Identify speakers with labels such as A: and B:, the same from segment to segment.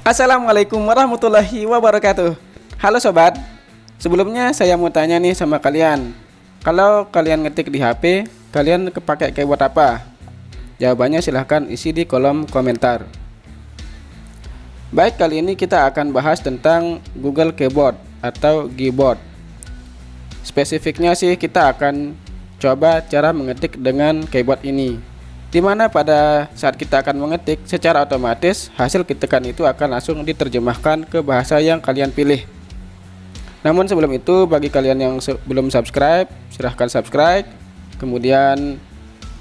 A: Assalamualaikum warahmatullahi wabarakatuh. Halo sobat, sebelumnya saya mau tanya nih sama kalian. Kalau kalian ngetik di HP, kalian pakai keyboard apa? Jawabannya silahkan isi di kolom komentar. Baik, kali ini kita akan bahas tentang Google Keyboard atau Gboard. Spesifiknya sih kita akan coba cara mengetik dengan keyboard ini, dimana pada saat kita akan mengetik secara otomatis hasil ketikan itu akan langsung diterjemahkan ke bahasa yang kalian pilih. Namun sebelum itu, bagi kalian yang belum subscribe, silahkan subscribe. Kemudian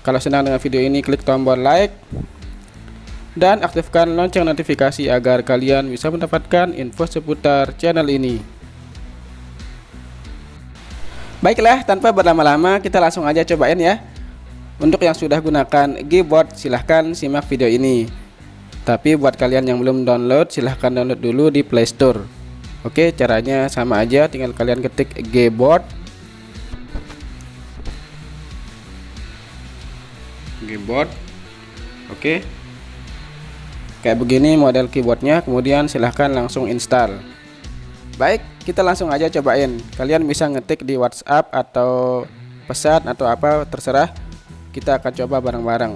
A: kalau senang dengan video ini, klik tombol like dan aktifkan lonceng notifikasi agar kalian bisa mendapatkan info seputar channel ini. Baiklah, tanpa berlama-lama kita langsung aja cobain ya. Untuk yang sudah gunakan Gboard, silahkan simak video ini. Tapi buat kalian yang belum download, silahkan download dulu di Play Store. Oke, caranya sama aja, tinggal kalian ketik Gboard. Oke, kayak begini model keyboardnya. Kemudian silahkan langsung install. Baik, kita langsung aja cobain. Kalian bisa ngetik di WhatsApp atau pesan atau apa, terserah. Kita akan coba bareng-bareng.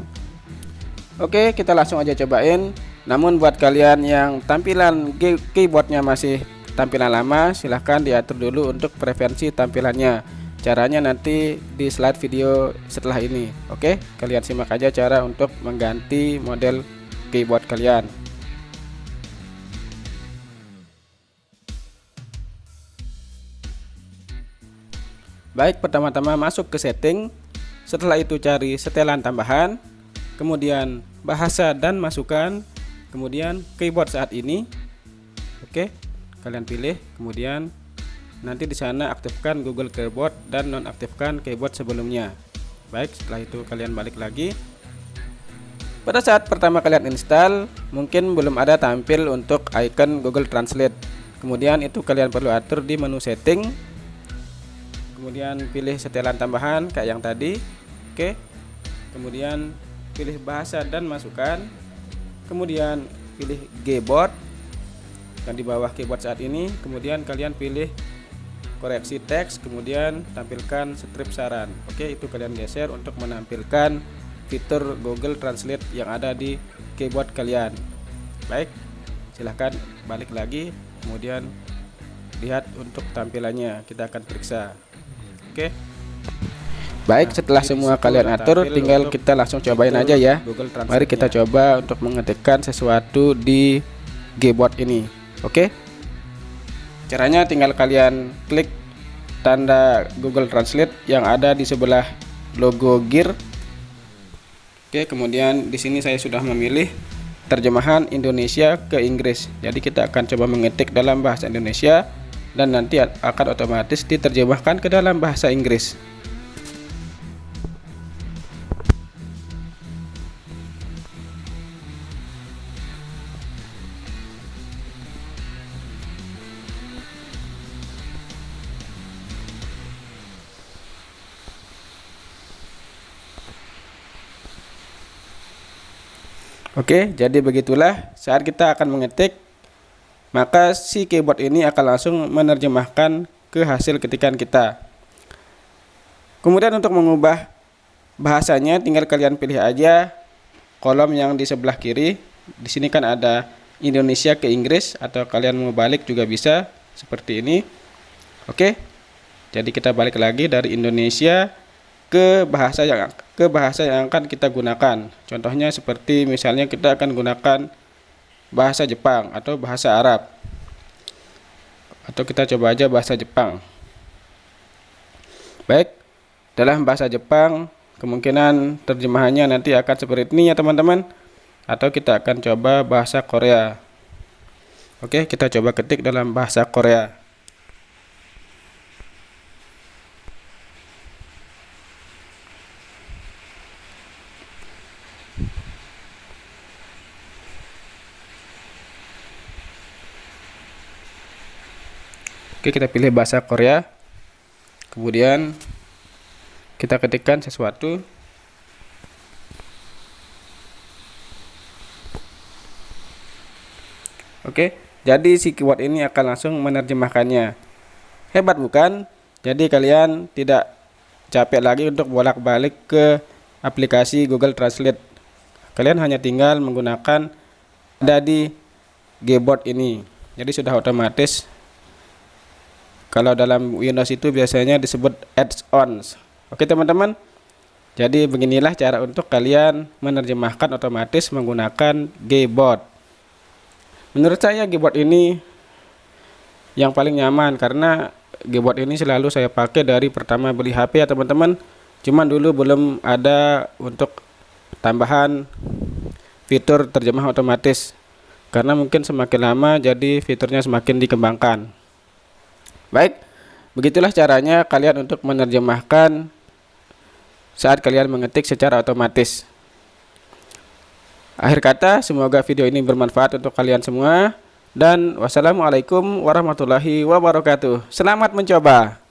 A: Oke, kita langsung aja cobain. Namun buat kalian yang tampilan keyboardnya masih tampilan lama, silahkan diatur dulu untuk preferensi tampilannya. Caranya nanti di slide video setelah ini. Oke, kalian simak aja cara untuk mengganti model keyboard kalian. Baik, pertama-tama masuk ke setting. Setelah itu cari setelan tambahan, kemudian bahasa dan masukan, kemudian keyboard saat ini. Oke, kalian pilih, kemudian nanti di sana aktifkan Google Keyboard dan nonaktifkan keyboard sebelumnya. Baik, setelah itu kalian balik lagi. Pada saat pertama kalian install, mungkin belum ada tampil untuk icon Google Translate. Kemudian itu kalian perlu atur di menu setting. Kemudian pilih setelan tambahan kayak yang tadi. Oke. Kemudian pilih bahasa dan masukan. Kemudian pilih Gboard yang di bawah keyboard saat ini. Kemudian kalian pilih koreksi teks, kemudian tampilkan strip saran. Oke, itu kalian geser untuk menampilkan fitur Google Translate yang ada di keyboard kalian. Baik, silahkan balik lagi, kemudian lihat untuk tampilannya. Kita akan periksa. Oke. Baik, setelah semua kalian atur, tinggal kita langsung cobain aja ya. Mari kita coba untuk mengetikkan sesuatu di Gboard ini. Oke. Caranya tinggal kalian klik tanda Google Translate yang ada di sebelah logo gear. Oke, kemudian di sini saya sudah memilih terjemahan Indonesia ke Inggris. Jadi kita akan coba mengetik dalam bahasa Indonesia dan nanti akan otomatis diterjemahkan ke dalam bahasa Inggris. Oke, jadi begitulah saat kita akan mengetik, maka si keyboard ini akan langsung menerjemahkan ke hasil ketikan kita. Kemudian untuk mengubah bahasanya, tinggal kalian pilih aja kolom yang di sebelah kiri. Di sini kan ada Indonesia ke Inggris, atau kalian mau balik juga bisa seperti ini. Oke, jadi kita balik lagi dari Indonesia ke bahasa yang akan kita gunakan. Contohnya seperti misalnya kita akan gunakan bahasa Jepang atau bahasa Arab. Atau kita coba aja bahasa Jepang. Baik, dalam bahasa Jepang kemungkinan terjemahannya nanti akan seperti ini ya teman-teman. Atau kita akan coba bahasa Korea. Oke, kita coba ketik dalam bahasa Korea. Oke, kita pilih bahasa Korea. Kemudian kita ketikkan sesuatu. Oke, jadi si keyword ini akan langsung menerjemahkannya. Hebat bukan? Jadi kalian tidak capek lagi untuk bolak-balik ke aplikasi Google Translate. Kalian hanya tinggal menggunakan ada di Gboard ini. Jadi sudah otomatis. Kalau dalam Windows itu biasanya disebut add-ons. Oke teman-teman. Jadi beginilah cara untuk kalian menerjemahkan otomatis menggunakan Gboard. Menurut saya Gboard ini yang paling nyaman karena Gboard ini selalu saya pakai dari pertama beli HP ya teman-teman. Cuman dulu belum ada untuk tambahan fitur terjemah otomatis. Karena mungkin semakin lama jadi fiturnya semakin dikembangkan. Baik, begitulah caranya kalian untuk menerjemahkan saat kalian mengetik secara otomatis. Akhir kata, semoga video ini bermanfaat untuk kalian semua. Dan wassalamualaikum warahmatullahi wabarakatuh. Selamat mencoba.